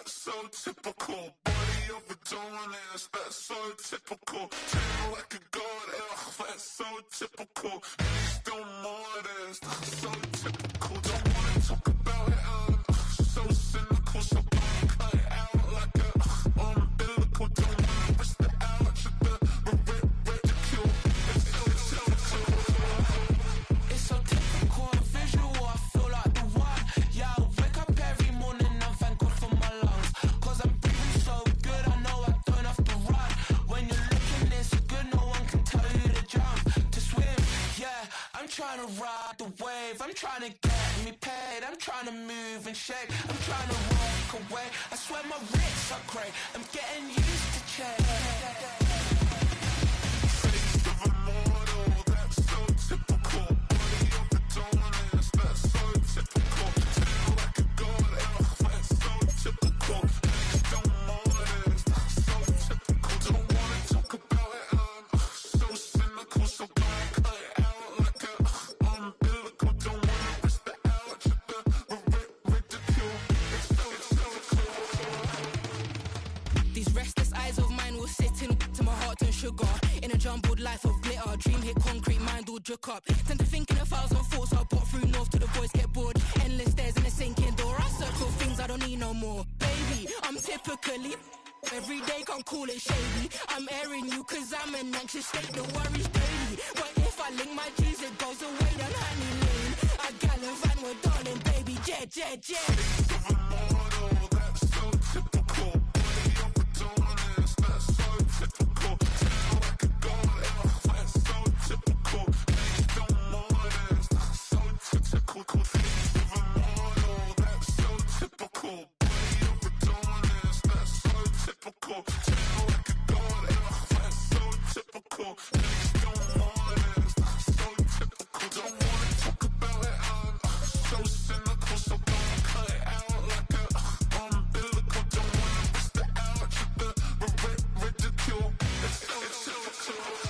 that's so typical. Body of a dominance, that's so typical. Tail like a god, ugh, that's so typical. Please don't modest, so typical. Don't wanna talk about it, so cynical. So don't cut it out like a umbilical. Don't wanna risk the ouch of the ridicule. It's so typical. It's so typical and visual, I feel like the one. Yeah, I wake up every morning and thank God for my lungs. Cause I'm breathing so good, I know I don't have to run. When you're looking this good, no one can tell you to jump, to swim. Yeah, I'm trying to ride the wave, I'm trying to get me paid, I'm trying to move and shake, I'm trying to walk away. I swear my wrists are great, I'm getting used to change. Face of a mortal, that's so typical. Body of a dominance, that's so typical. Tail like a god, ugh, that's so typical. Please don't modest, so typical. Don't wanna talk about it, so cynical. So don't cut it out like a umbilical. Don't wanna risk the ouch of the ridicule. It's so typical. These restless eyes of mine will sit in to my heart and sugar. In a jumbled life of glitter, dream hit concrete, mind all jook up. Tend to think in 1,000 thoughts, I'll pop through north to the voice, get bored. Endless stairs in a sinking door, I search for things I don't need no more. Baby, I'm typically every day, can't call it shady. I'm airing you cause I'm an anxious state, the worries daily. But if I link my G's, it goes away down honey lane. I gallivant with darling, baby, jet, jet, jet. Face of a mortal, that's so typical. Body of a dominance, that's so typical. Tail like a god, ugh, that's so typical. Please don't modest, so typical. Face of a mortal, that's so typical. Body of a dominance, that's so typical. Tail like a god, ugh, that's so typical. Please don't modest, so typical. Don't wanna talk about it, so cynical. So don't cut it out like a umbilical. Don't wanna risk the ouch of the ridicule. It's so typical.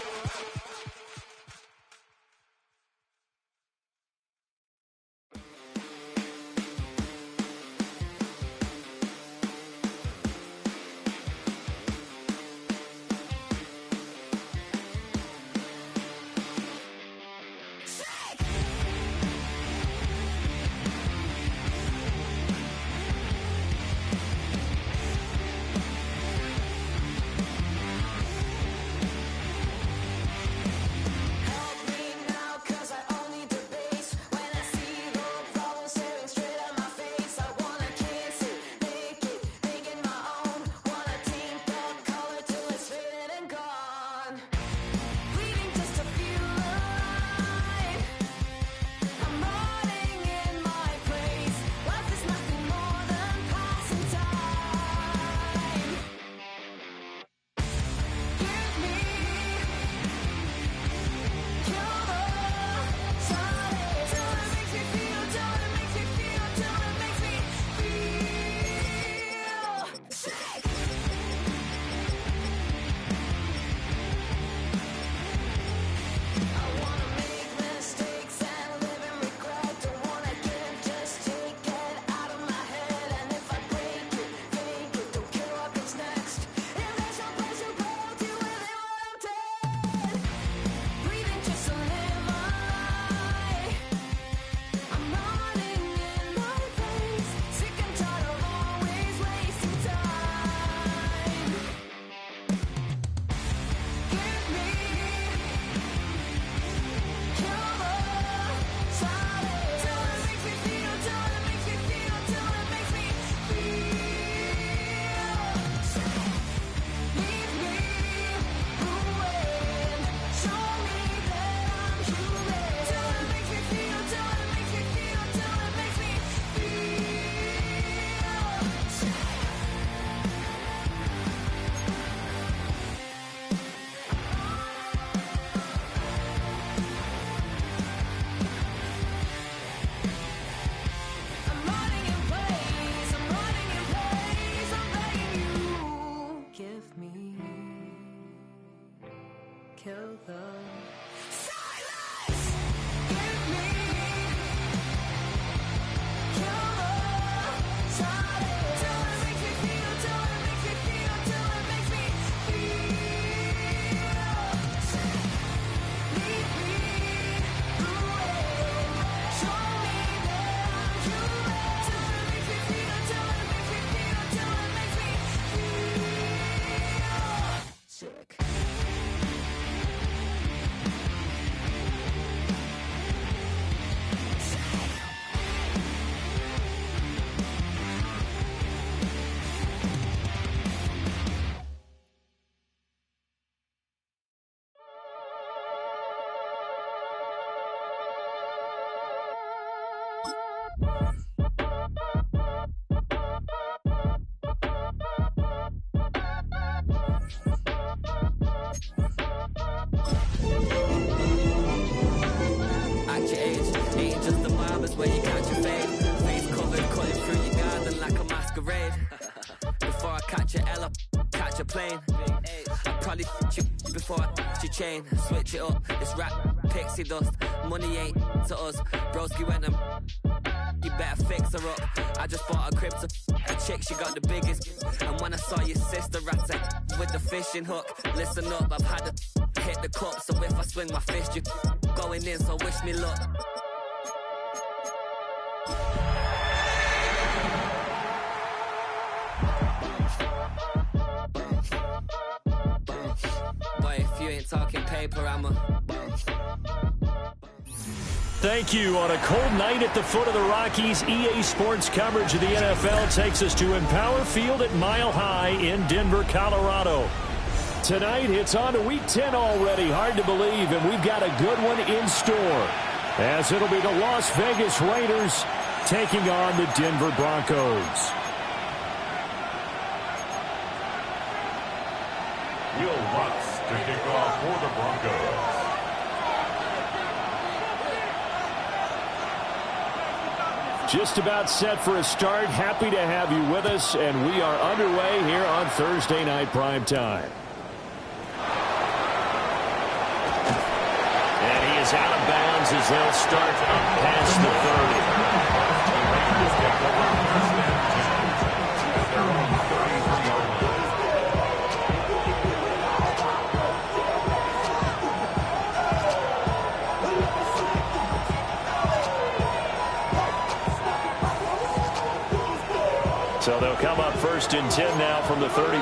raid. Before I catch a L, catch a plane. I probably f*** you before I f*** your chain. Switch it up, it's rap, pixie dust. Money ain't to us. Broski went and you better fix her up. I just bought a crib to a chick, she got the biggest. And when I saw your sister at with the fishing hook, listen up, I've had to hit the cup. So if I swing my fist, you going in, so wish me luck. Boy, if you ain't talking paper, I'm a... Thank you. On a cold night at the foot of the Rockies, EA Sports coverage of the NFL takes us to Empower Field at Mile High in Denver, Colorado. Tonight, it's on to Week 10 already. Hard to believe, and we've got a good one in store, as it'll be the Las Vegas Raiders taking on the Denver Broncos. Will Lutz to kick off for the Broncos. Just about set for a start. Happy to have you with us, and we are underway here on Thursday Night Primetime. And he is out of bounds as they'll start past the 30. So they'll come up 1st and 10 now from the 33.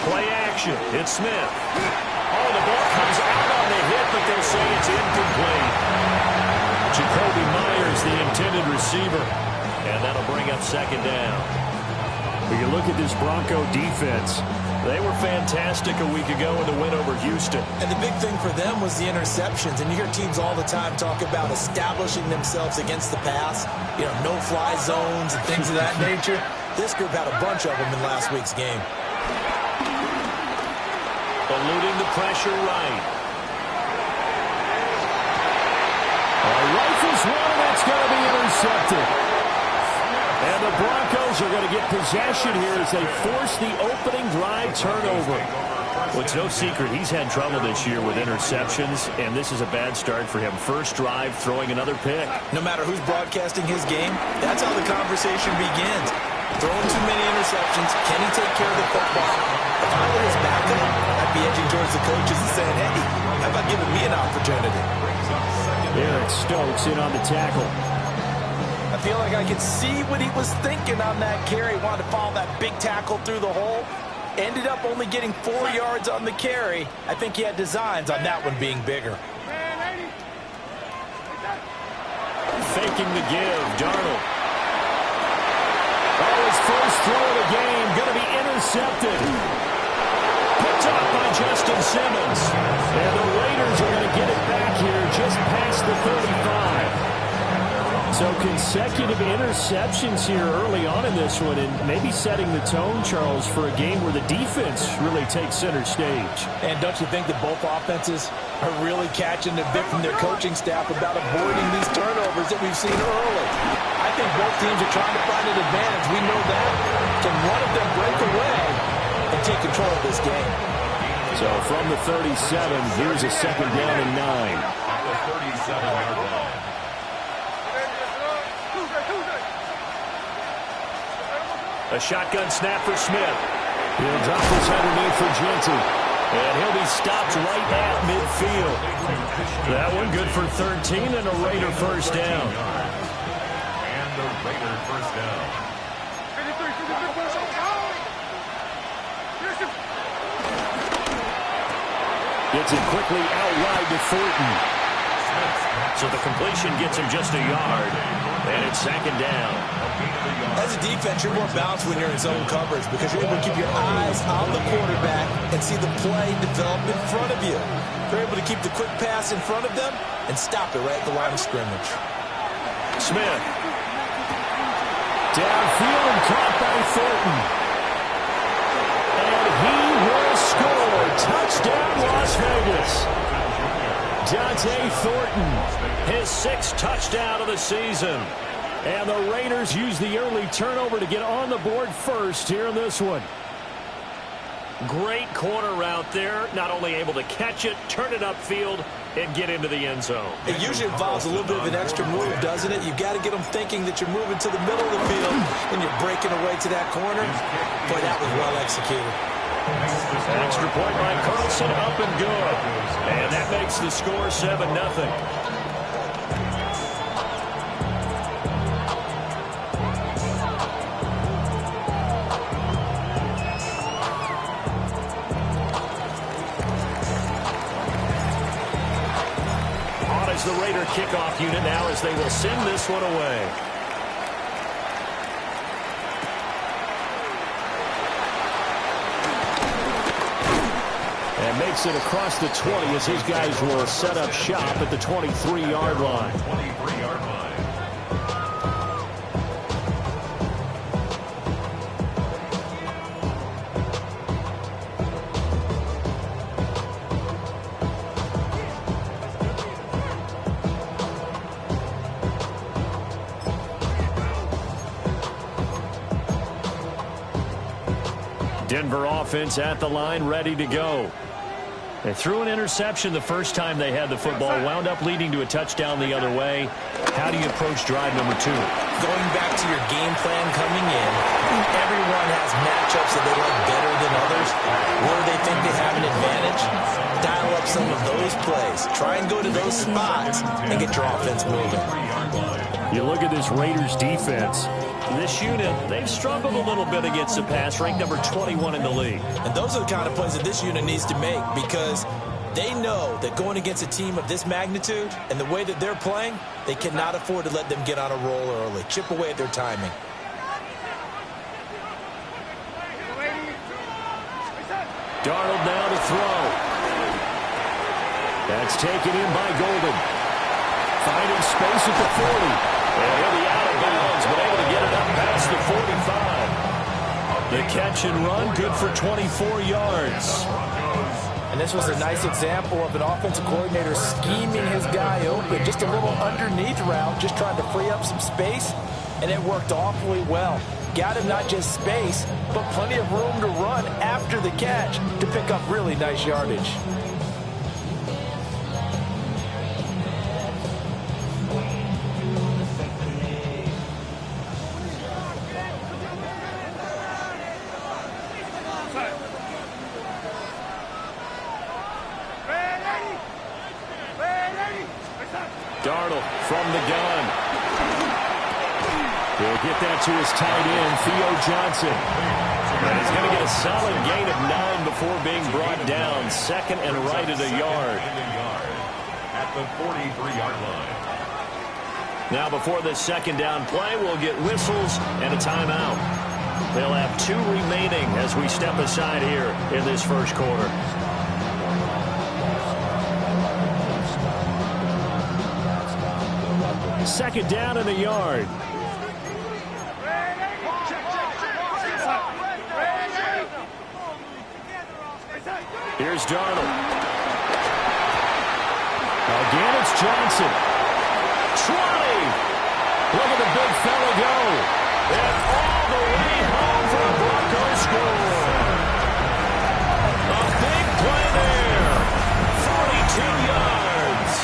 Play action. It's Smith. Oh, the ball comes out on the hit, but they'll say it's incomplete. Jacoby Myers, the intended receiver. And that'll bring up 2nd down. When you look at this Bronco defense, they were fantastic a week ago in the win over Houston. And the big thing for them was the interceptions. And you hear teams all the time talk about establishing themselves against the pass, you know, no-fly zones and things of that nature. This group had a bunch of them in last week's game. Eluding the pressure right. Rifles one, and that's going to be intercepted. And the Broncos are going to get possession here as they force the opening drive turnover. Well, it's no secret he's had trouble this year with interceptions, and this is a bad start for him. First drive, throwing another pick. No matter who's broadcasting his game, that's how the conversation begins. Throwing too many interceptions. Can he take care of the football? If I were his backup, I'd be edging towards the coaches and saying, hey, how about giving me an opportunity? Eric Stokes in on the tackle. I feel like I could see what he was thinking on that carry. Wanted to follow that big tackle through the hole. Ended up only getting 4 yards on the carry. I think he had designs on that one being bigger. Faking the give, Darnold. Oh, his first throw of the game, going to be intercepted. Picked up by Justin Simmons. And the Raiders are going to get it back here just past the 35. So consecutive interceptions here early on in this one, and maybe setting the tone, Charles, for a game where the defense really takes center stage. And don't you think that both offenses are really catching a bit from their coaching staff about avoiding these turnovers that we've seen early? I think both teams are trying to find an advantage. We know that. Can one of them break away and take control of this game? So from the 37, here's a 2nd down and 9. The 37-yard line. A shotgun snap for Smith. He'll drop this underneath for Genty. And he'll be stopped right at midfield. That one good for 13 and a Raider first down. And the Raider first down. Gets it quickly out wide to Thornton. So the completion gets him just a yard. And it's 2nd down. As a defense, you're more balanced when you're in zone coverage because you're able to keep your eyes on the quarterback and see the play develop in front of you. They're able to keep the quick pass in front of them and stop it right at the line of scrimmage. Smith. Downfield and caught by Thornton. And he will score. Touchdown, Las Vegas. Dante Thornton, his 6th touchdown of the season. And the Raiders use the early turnover to get on the board first here in this one. Great corner route there. Not only able to catch it, turn it upfield, and get into the end zone. It usually involves a little bit of an extra move, doesn't it? You've got to get them thinking that you're moving to the middle of the field and you're breaking away to that corner. Boy, that was well executed. Extra point by Carlson, up and good. And that makes the score 7-0. The Raider kickoff unit now as they will send this one away. And makes it across the 20 as his guys will set up shop at the 23-yard line. 23-yard line. Denver offense at the line, ready to go. They threw an interception the first time they had the football, wound up leading to a touchdown the other way. How do you approach drive number 2? Going back to your game plan coming in, everyone has matchups that they like better than others. Where they think they have an advantage, dial up some of those plays. Try and go to those spots and get your offense moving. You look at this Raiders defense. This unit, they've struggled a little bit against the pass, ranked number 21 in the league. And those are the kind of plays that this unit needs to make because they know that going against a team of this magnitude and the way that they're playing, they cannot afford to let them get on a roll early. Chip away at their timing. Darnold now to throw. That's taken in by Golden. Finding space at the 40. And he'll be out of bounds, but able to get it up past the 45. The catch and run, good for 24 yards. And this was a nice example of an offensive coordinator scheming his guy open. Just a little underneath route, just trying to free up some space, and it worked awfully well. Got him not just space, but plenty of room to run after the catch to pick up really nice yardage. Darnold from the gun. He'll get that to his tight end, Theo Johnson. And he's going to get a solid gain of 9 before being brought down. Second and right at a yard. At the 43-yard line. Now before this second down play, we'll get whistles and a timeout. They'll have 2 remaining as we step aside here in this first quarter. Second down and a yard. Here's Darnold. Again, it's Johnson. 20. Look at the big fella go. And all the way home for a Broncos score. A big play there. 42 yards.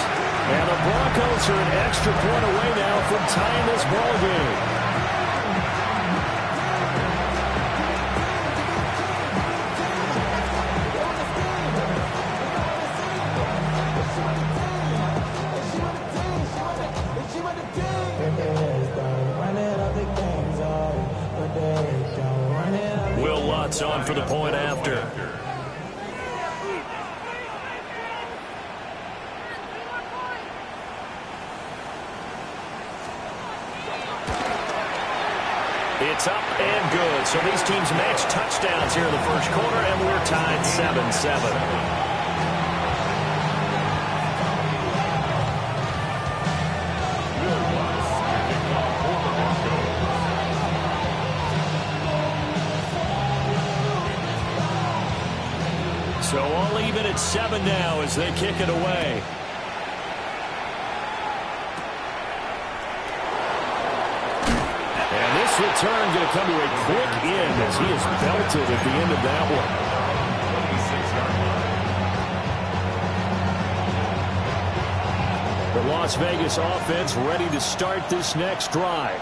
And the Broncos are an extra point away now from tying this ball game. Will Lutz on for the point after. It's up and good. So these teams match touchdowns here in the first quarter, and we're tied 7-7. So all even at 7 now as they kick it away. This return going to come to a quick end as he is belted at the end of that one. The Las Vegas offense ready to start this next drive.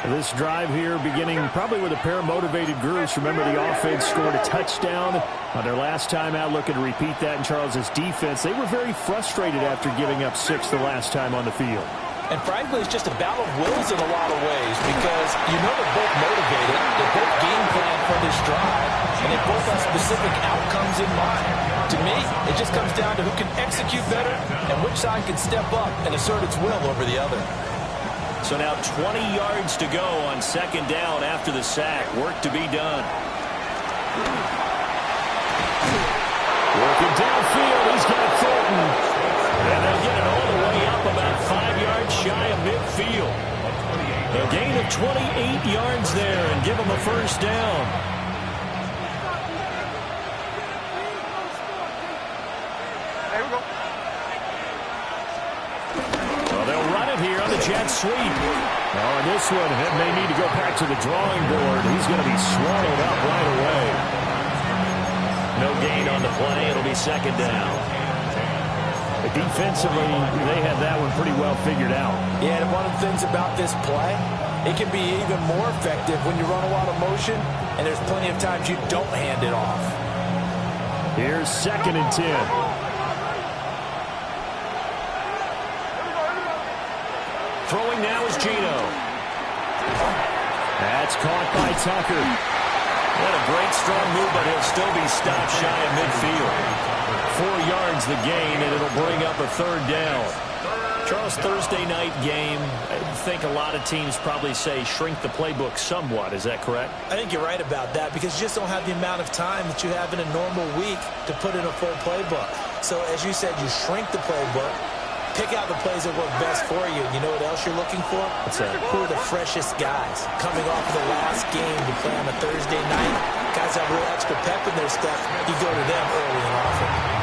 This drive here beginning probably with a pair of motivated groups. Remember, the offense scored a touchdown on their last time out. Looking to repeat that in Charles's defense. They were very frustrated after giving up 6 the last time on the field. And frankly, it's just a battle of wills in a lot of ways because you know they're both motivated. They both game plan for this drive, and they both have specific outcomes in mind. To me, it just comes down to who can execute better and which side can step up and assert its will over the other. So now 20 yards to go on second down after the sack. Work to be done. Working downfield. He's got Fulton. And they'll get it all the way up about 5 yards shy of midfield. A gain of 28 yards there and give them a first down. Well, they'll run it here on the jet sweep. Now on this one, it may need to go back to the drawing board. He's going to be swallowed up right away. No gain on the play. It'll be second down. Defensively, they had that one pretty well figured out. Yeah, and one of the things about this play, it can be even more effective when you run a lot of motion, and there's plenty of times you don't hand it off. Here's 2nd and 10. Throwing now is Gino. That's caught by Tucker. What a great strong move, but he'll still be stopped shy of midfield. 4 yards the gain, and it'll bring up a third down. Charles, Thursday night game, I think a lot of teams probably say shrink the playbook somewhat. Is that correct? I think you're right about that because you just don't have the amount of time that you have in a normal week to put in a full playbook. So as you said, you shrink the playbook, pick out the plays that work best for you. You know what else you're looking for? What's that? Who are the freshest guys coming off of the last game to play on a Thursday night? Guys have real extra pep in their step. You go to them early and often.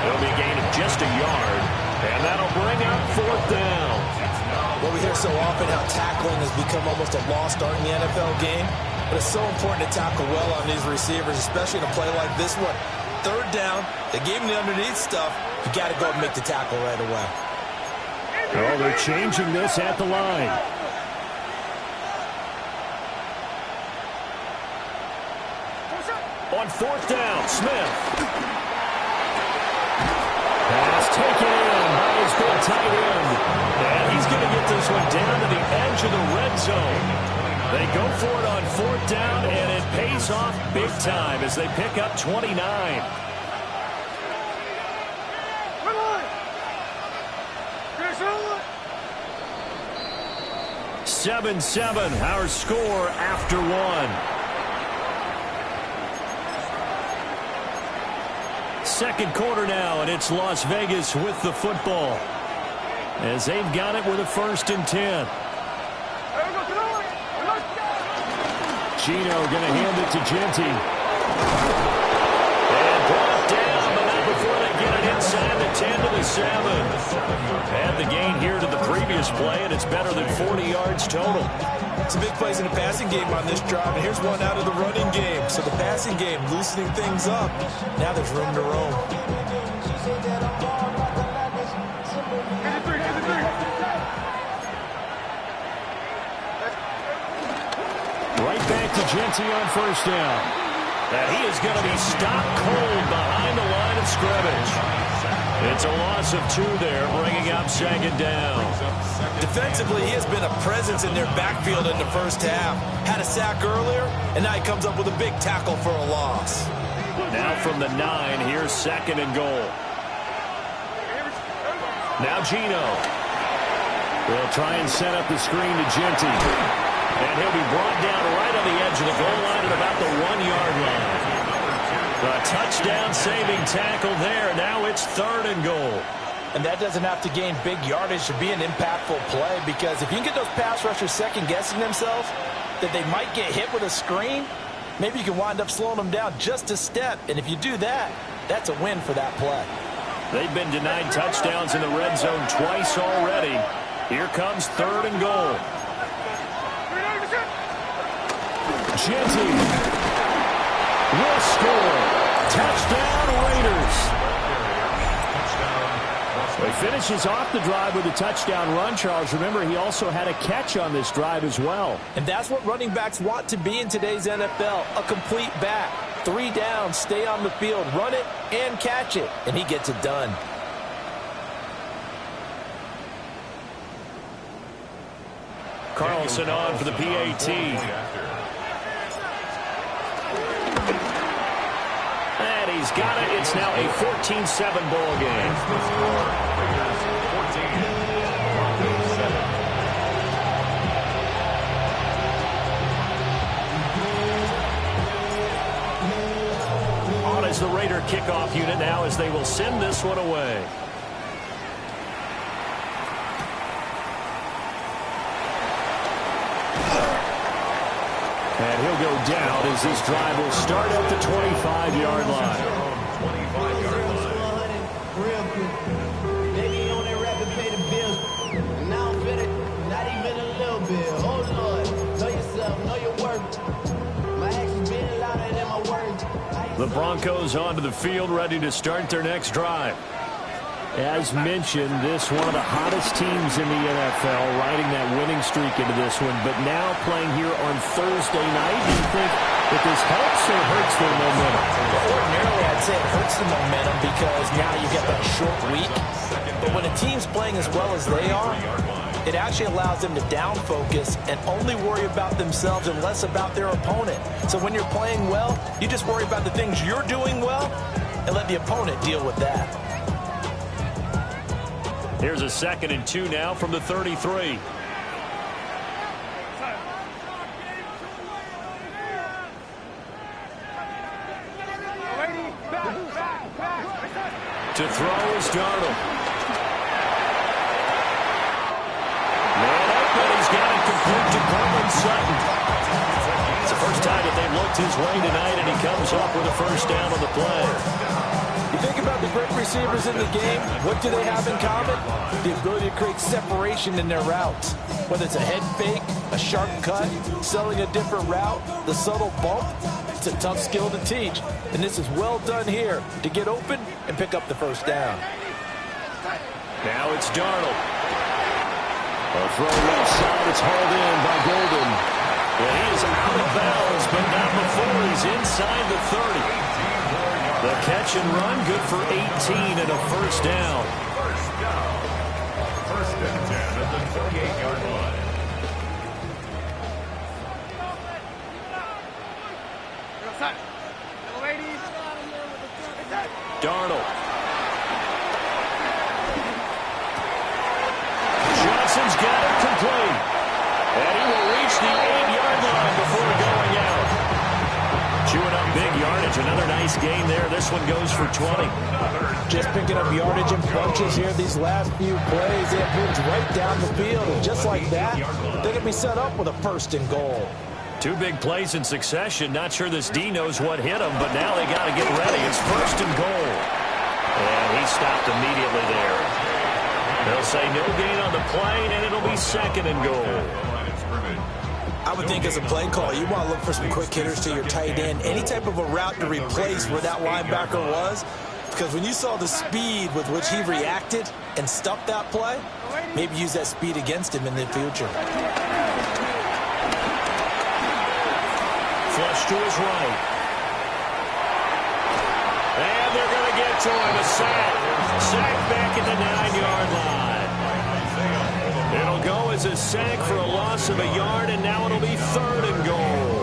It'll be a gain of just a yard, and that'll bring up 4th down. Well, we hear so often how tackling has become almost a lost art in the NFL game, but it's so important to tackle well on these receivers, especially in a play like this one. 3rd down, they gave him the underneath stuff. You got to go and make the tackle right away. Oh, they're changing this at the line. On 4th down, Smith. Pass taken in by his big tight end. And he's going to get this one down to the edge of the red zone. They go for it on 4th down, and it pays off big time as they pick up 29. 7-7, our score after one. Second quarter now, and it's Las Vegas with the football as they've got it with a 1st and 10. Gino going to hand it to Genty. And brought down, but not before they get it inside the 10 to the 7. And the gain here to the previous play, and it's better than 40 yards total. Some big plays in the passing game on this drive, and here's one out of the running game. So the passing game loosening things up. Now there's room to roam. Right back to Genty on 1st down. And he is going to be stopped cold behind the line of scrimmage. It's a loss of 2 there, bringing up 2nd down. Defensively, he has been a presence in their backfield in the first half. Had a sack earlier, and now he comes up with a big tackle for a loss. Now from the 9, here's 2nd and goal. Now Gino. They'll try and set up the screen to Genty. And he'll be brought down right on the edge of the goal line at about the 1-yard line. A touchdown-saving tackle there. Now it's 3rd and goal. And that doesn't have to gain big yardage to be an impactful play because if you can get those pass rushers second-guessing themselves that they might get hit with a screen, maybe you can wind up slowing them down just a step. And if you do that, that's a win for that play. They've been denied touchdowns in the red zone twice already. Here comes 3rd and goal. Jeanty will score. Touchdown, Raiders. He finishes off the drive with a touchdown run, Charles. Remember, he also had a catch on this drive as well. And that's what running backs want to be in today's NFL, a complete back. 3 downs, stay on the field, run it, and catch it. And he gets it done. Carlson on for the PAT. And he's got it. It's now a 14-7 ball game. On is the Raider kickoff unit now as they will send this one away. And he'll go down as this drive will start at the 25-yard line. 25-yard line. Real quick. They be on that rapid pay the bills. And now I'm fit it. Not even a little bit. Oh, Lord. Know yourself. Know your worth. My actions being louder than my words. The Broncos onto the field ready to start their next drive. As mentioned, this one of the hottest teams in the NFL, riding that winning streak into this one, but now playing here on Thursday night. Do you think that this helps or hurts their momentum? Well, ordinarily, I'd say it hurts the momentum because now you get that short week. But when a team's playing as well as they are, it actually allows them to down focus and only worry about themselves and less about their opponent. So when you're playing well, you just worry about the things you're doing well and let the opponent deal with that. Here's a 2nd and 2 now from the 33. To throw is Darnold. Man open, he's got it complete to Cortland Sutton. It's the first time that they've looked his way tonight, and he comes up with a first down on the play. You think about the great receivers in the game, what do they have in common? The ability to create separation in their routes. Whether it's a head fake, a sharp cut, selling a different route, the subtle bump, it's a tough skill to teach. And this is well done here to get open and pick up the first down. Now it's Darnold. A throw left side, it's hauled in by Golden. And he is out of bounds, but not before he's inside the 30. The catch and run, good for 18 and a first down. First and 10 at the 38-yard line. Darnold. Johnson's got it complete. And he will reach the 8-yard line before going out. Chewing up big yardage. Another nice gain there. This one goes for 20. Just picking up yardage in bunches here these last few plays. They have moved right down the field. And just like that, they can be set up with a 1st and goal. 2 big plays in succession. Not sure this D knows what hit him, but now they got to get ready. It's 1st and goal. And he stopped immediately there. They'll say no gain on the play, and it'll be 2nd and goal. I would think as a play call, you want to look for some quick hitters to your tight end. Any type of a route to replace where that linebacker was. Because when you saw the speed with which he reacted and stuffed that play, maybe use that speed against him in the future. Flush to his right. And they're going to get to him. A sack. Sack back at the 9-yard line. It'll go as a sack for a loss of a yard, and now it'll be 3rd and goal.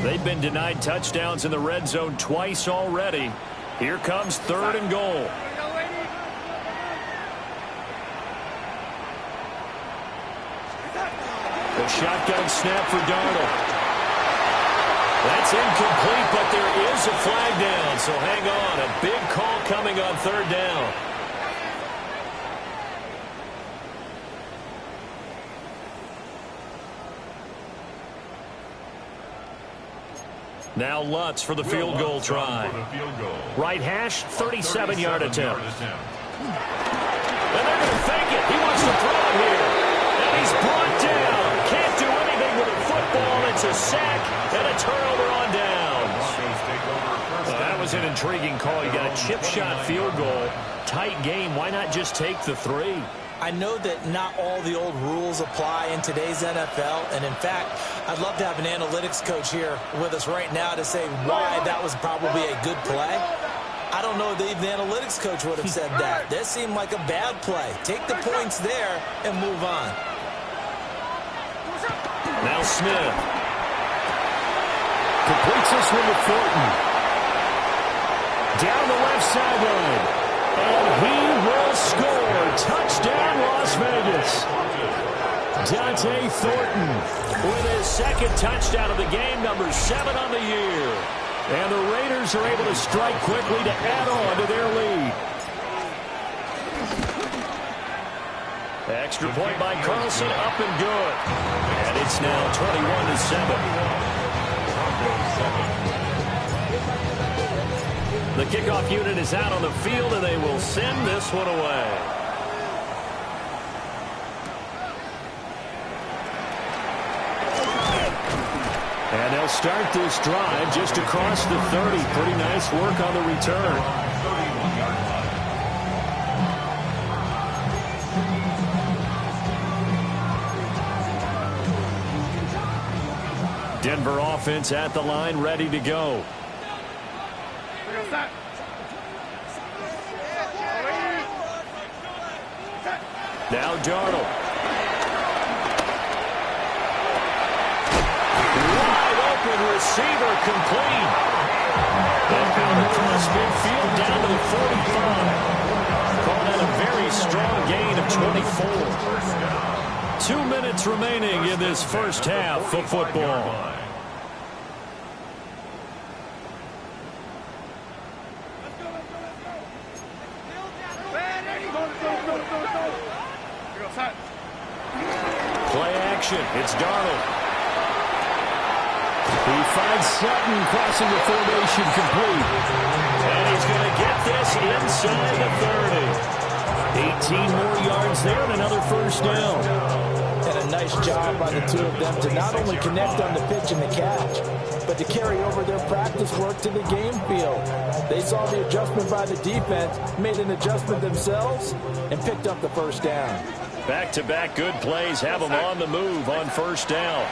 They've been denied touchdowns in the red zone twice already. Here comes 3rd and goal. The shotgun snap for Darnold. That's incomplete, but there is a flag down, so hang on. A big call coming on 3rd down. Now Lutz for the field goal try. Right hash, 37-yard attempt. And they're going to fake it. He wants to throw it here. He's brought down. Can't do anything with a football. It's a sack and a turnover on downs. Well, that was an intriguing call. You got a chip shot field goal. Tight game. Why not just take the 3? I know that not all the old rules apply in today's NFL, and in fact, I'd love to have an analytics coach here with us right now to say why that was probably a good play. I don't know that even the analytics coach would have said that. That seemed like a bad play. Take the points there and move on. Now Smith. Completes this one to Thornton. Down the left sideline. And he will score. Touchdown, Las Vegas. Dante Thornton with his second touchdown of the game, number 7 on the year. And the Raiders are able to strike quickly to add on to their lead. Extra point by Carlson, up and good. And it's now 21-7. The kickoff unit is out on the field, and they will send this one away. And they'll start this drive just across the 30. Pretty nice work on the return. Denver offense at the line, ready to go. Now Darnold. Wide open receiver complete. And out across midfield down to the 45. Called out a very strong gain of 24. 2 minutes remaining in this first half of football. Play action. It's Darnold. He finds Sutton crossing the formation complete. And he's going to get this inside the 30. 18 more yards there and another first down. And a nice job by the two of them to not only connect on the pitch and the catch, but to carry over their practice work to the game field. They saw the adjustment by the defense, made an adjustment themselves, and picked up the first down. Back-to-back good plays have them on the move on first down.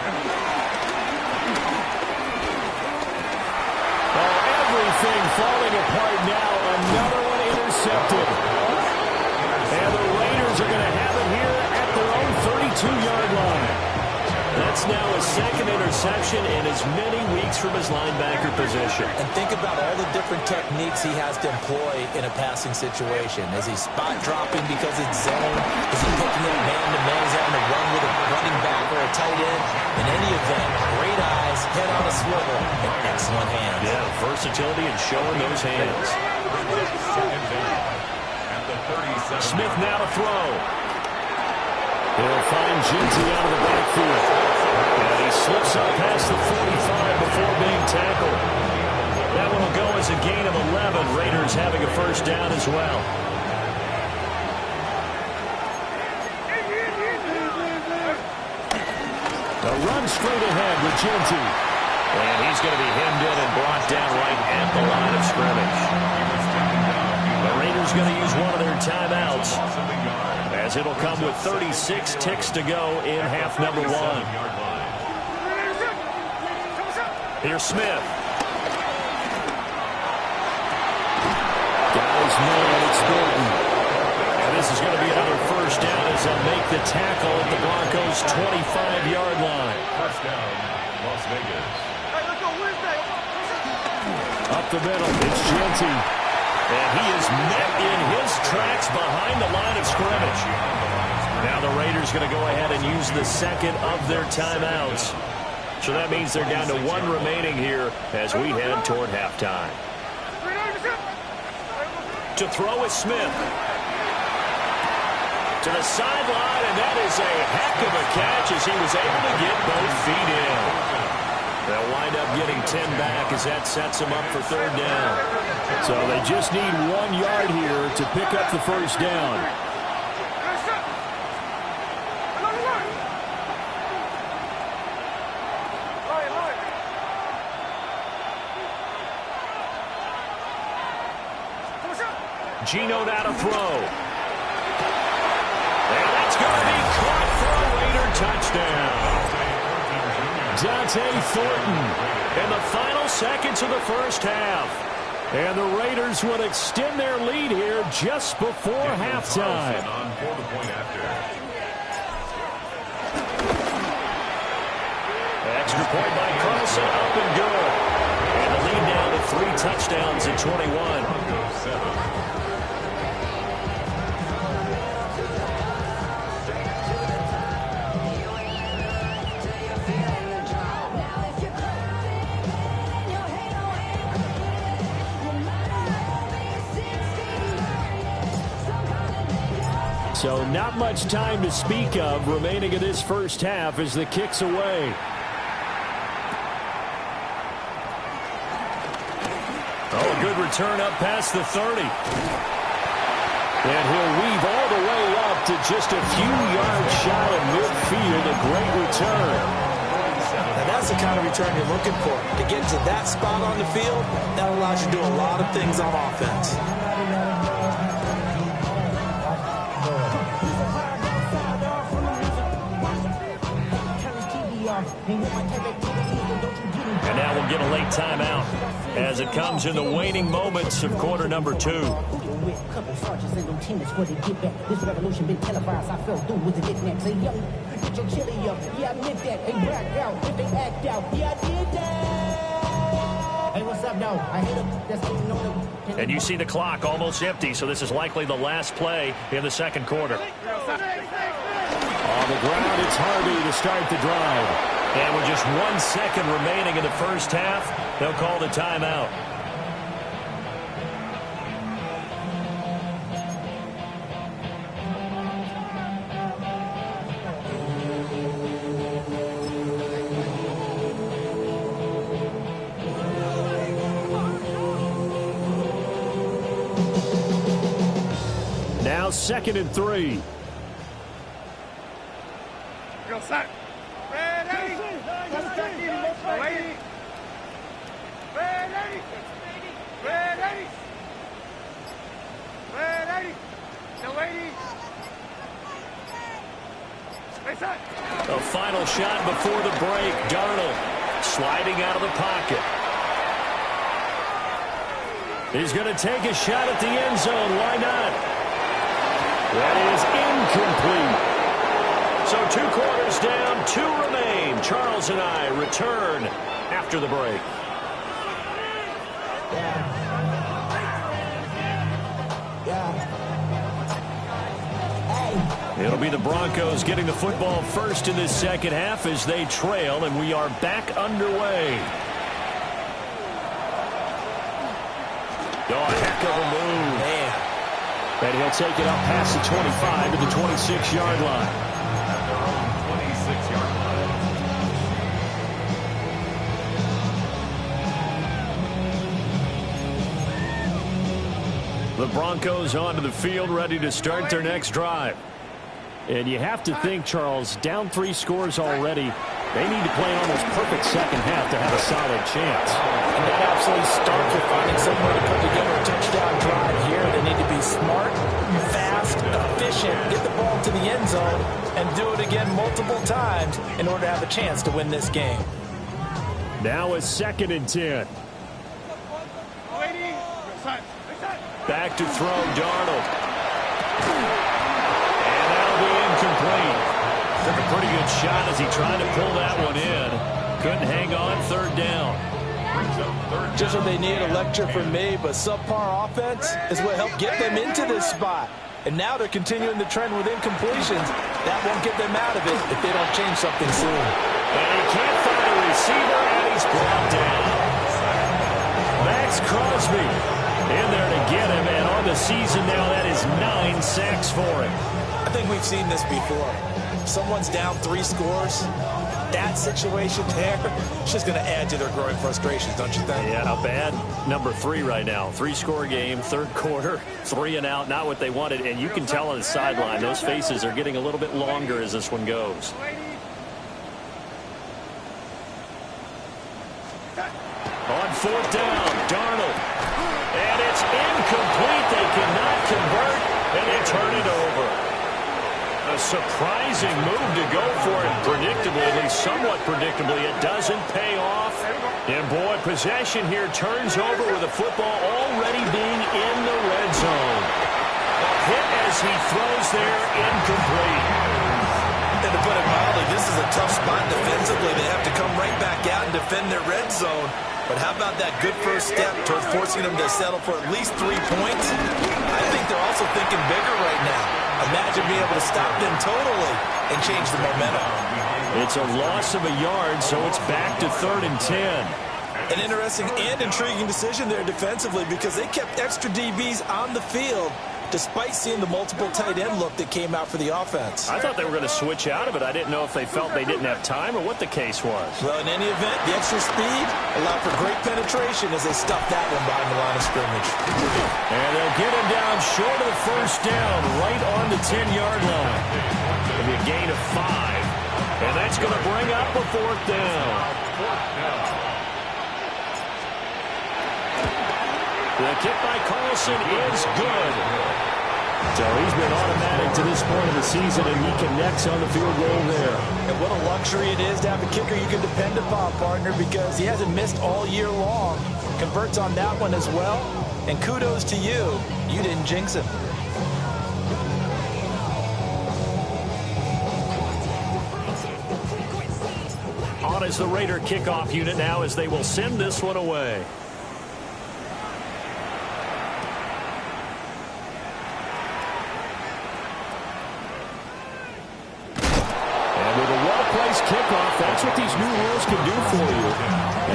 Oh, everything falling apart now. Another one intercepted. And the Raiders are going to have it here at their own 32-yard line. That's now a second interception in as many weeks from his linebacker position. And think about all the different techniques he has to employ in a passing situation. Is he spot dropping because it's zone? Is he picking up man-to-man? Is he having to run with a running back or a tight end? In any event, great eyes, head on a swivel, and excellent hands. Yeah, versatility and showing those hands. Smith now to throw. He'll find Ginty out of the backfield. And he slips up past the 45 before being tackled. That one will go as a gain of 11. Raiders having a first down as well. A run straight ahead with Ginty. And he's going to be hemmed in and brought down right at the line of scrimmage. The Raiders going to use one of their timeouts, as it'll come with 36 ticks to go in half number 1. Here's Smith. Got his man, it's Thornton. And this is going to be another first down as they'll make the tackle at the Broncos' 25-yard line. First down, Las Vegas. Up the middle, it's Ginty. And he is met in his tracks behind the line of scrimmage. Now the Raiders going to go ahead and use the second of their timeouts. So that means they're down to 1 remaining here as we head toward halftime. To throw is Smith. To the sideline, and that is a heck of a catch as he was able to get both feet in. They'll wind up getting 10 back as that sets them up for third down. So they just need 1 yard here to pick up the first down. Geno now to throw. And that's going to be caught for a Raider touchdown. Dante Thornton in the final seconds of the first half. And the Raiders would extend their lead here just before halftime. Extra point by Carlson, up and good. And the lead down to 3 touchdowns at 21. So not much time to speak of remaining in this first half as the kick's away. Oh, a good return up past the 30. And he'll weave all the way up to just a few yards shy of midfield. A great return. Now that's the kind of return you're looking for. To get to that spot on the field, that allows you to do a lot of things on offense. And now we'll get a late timeout as it comes in the waning moments of quarter number 2. And you see the clock almost empty, so this is likely the last play in the second quarter. On the ground, it's Harvey to start the drive. And with just 1 second remaining in the first half, they'll call the timeout. Now 2nd and 3. Real set. Ready. Ready. Ready. Ready. Ready. The lady. A final shot before the break. Darnold sliding out of the pocket. He's going to take a shot at the end zone. Why not? That is incomplete. So 2 quarters down, 2 remain. Charles and I return after the break. It'll be the Broncos getting the football first in this second half as they trail, and we are back underway. Oh, a heck of a move. Man. And he'll take it up past the 25 to the 26-yard line. At their own 26-yard line. The Broncos onto the field, ready to start their next drive. And you have to think, Charles, down 3 scores already. They need to play an almost perfect second half to have a solid chance. And that absolutely starts with finding somewhere to put together a touchdown drive here. They need to be smart, fast, efficient, get the ball to the end zone, and do it again multiple times in order to have a chance to win this game. Now a 2nd and 10. Back to throw, Darnold. And that'll be incomplete. Took a pretty good shot as he tried to pull that one in. Couldn't hang on, 3rd down. Just what they need, a lecture from me, but subpar offense is what helped get them into this spot. And now they're continuing the trend with incompletions. That won't get them out of it if they don't change something soon. And he can't find a receiver, and he's brought down. Max Crosby in there to get him, and on the season now, that is 9 sacks for him. I think we've seen this before. Someone's down 3 scores. That situation there, it's just going to add to their growing frustrations, don't you think? Yeah, a bad number 3 right now. 3-score game, 3rd quarter, 3 and out, not what they wanted. And you can tell on the sideline, those faces are getting a little bit longer as this one goes. On 4th down, Darnold. And it's incomplete. They cannot surprising move to go for it predictably, at least somewhat predictably. It doesn't pay off. And, boy, possession here turns over with the football already being in the red zone. A hit as he throws there, incomplete. And to put it mildly, this is a tough spot defensively. They have to come right back out and defend their red zone. But how about that good first step towards forcing them to settle for at least 3 points? I think they're also thinking bigger right now. Imagine being able to stop them totally and change the momentum. It's a loss of a yard, so it's back to 3rd and 10. An interesting and intriguing decision there defensively because they kept extra DBs on the field despite seeing the multiple tight end look that came out for the offense. I thought they were going to switch out of it. I didn't know if they felt they didn't have time or what the case was. Well, in any event, the extra speed allowed for great penetration as they stuffed that one behind the line of scrimmage. And they'll get him down short of the first down, right on the 10-yard line. It'll be a gain of 5. And that's going to bring up a 4th down. The kick by Carlson is good. So he's been automatic to this point of the season, and he connects on the field goal there. And what a luxury it is to have a kicker you can depend upon, partner, because he hasn't missed all year long. Converts on that one as well. And kudos to you. You didn't jinx him. On is the Raider kickoff unit now as they will send this one away. Kickoff, that's what these new rules can do for you,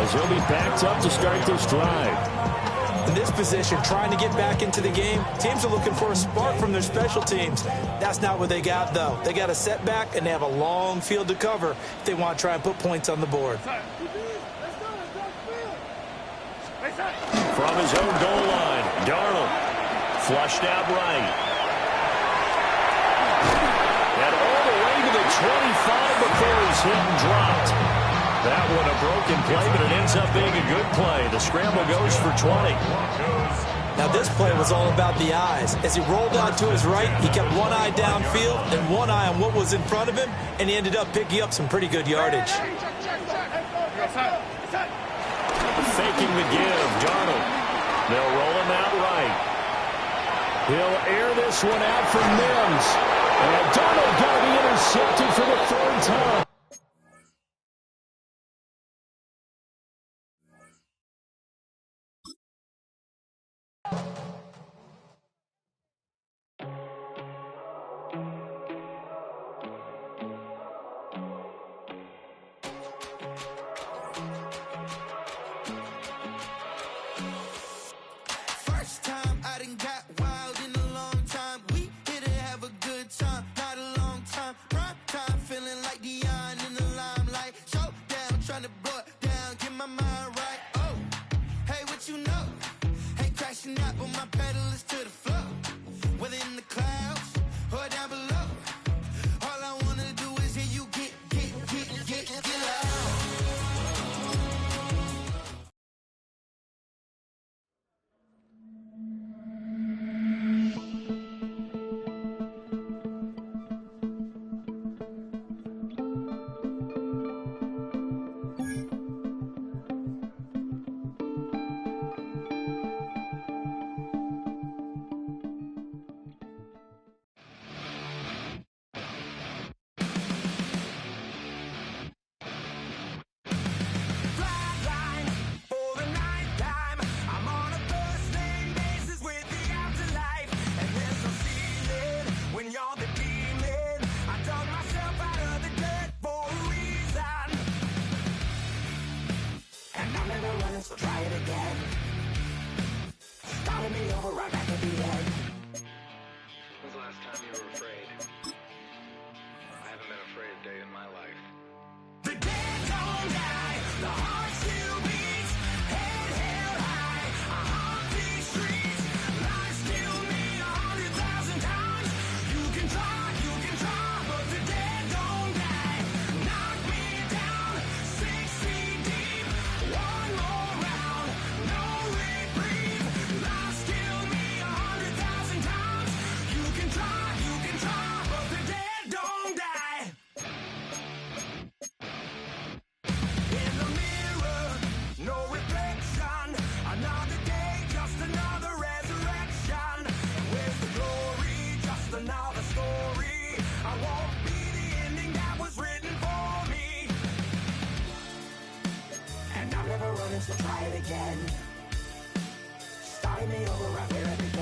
as he'll be backed up to start this drive. In this position, trying to get back into the game, teams are looking for a spark from their special teams. That's not what they got, though. They got a setback, and they have a long field to cover if they want to try and put points on the board. From his own goal line, Darnold flushed out right. And all the way to the 25 before he's hit and dropped. That one a broken play, but it ends up being a good play. The scramble goes for 20. Now this play was all about the eyes. As he rolled out to his right, he kept one eye downfield and one eye on what was in front of him, and he ended up picking up some pretty good yardage. Faking the give, Darnold. They'll roll him out right. He'll air this one out for Mims. And Darnold got to be intercepted for the 3rd time. First time I done got wild in a long time. We didn't have a good time, not a long time. Prime time, feeling like Dion in the limelight. Showdown, trying to blow it down, get my mind right. Oh, hey, what you know? Ain't crashing out, but my pedal is to the floor. Whether in the clouds or down below, all I wanna do is hear you get loud. So try it again. Calling me over right back at the end. When's the last time you were afraid? I haven't been afraid a day in my life. The dead don't die, the heart still beats, head held high, I haunt these streets, lies kill me 100,000 times. You can try, but the dead don't die. Knock me down 6 feet deep, one more round, no reprieve. Lies kill me 100,000 times. You can try, so try it again. Starting me over, I fear every